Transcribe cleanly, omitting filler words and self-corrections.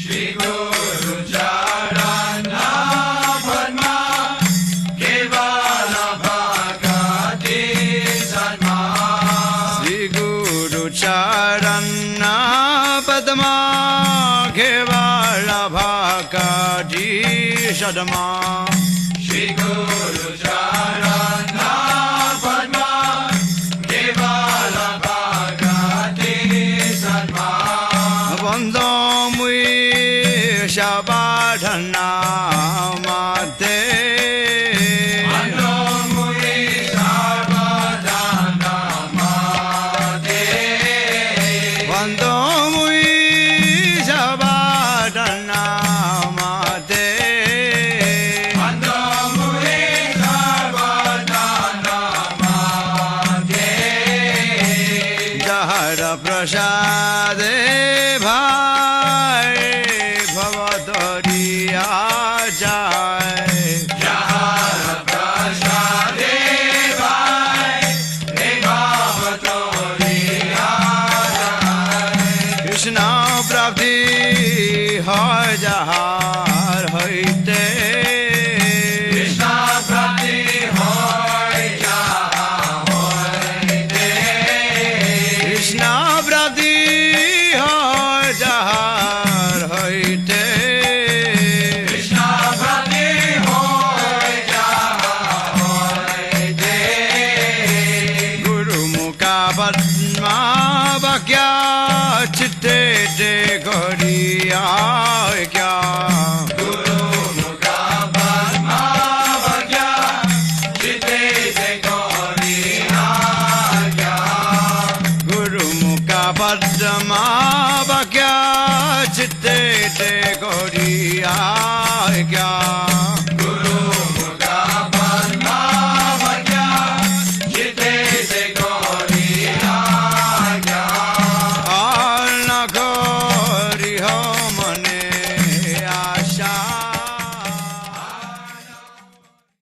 Shri Guru Charana Padma Kevala Bhakati Sadma Shri Guru Charana Padma Kevala Bhakati Sadma Shri Guru Charana Padma Kevala Bhakati Sadma Vando Mui Shabadhana Mate Vando Mui Shabadhana Mate Vando Mui Shabadhana Mate Vando Mui Shabadhana Mate Jahara Prasade Bhai Bhavadariya Jai Jahara Prasade Bhai Bhavatoriya Jai Krishna Prabhi Hai Jahar Haite Krishna Prabhi Hoy Jaha Hoyte Krishna Prabhi Hai Jahar Haite Krishna Prabhi Hoy Jaha Hoyte Guru Mukha Padma Bhakya Chitte De Goriya Kya Guru Mukha Padma Bhagya Chitte Se Gauriya Kya Guru Mukha Padma Bhakya Chitte De Goriya Kya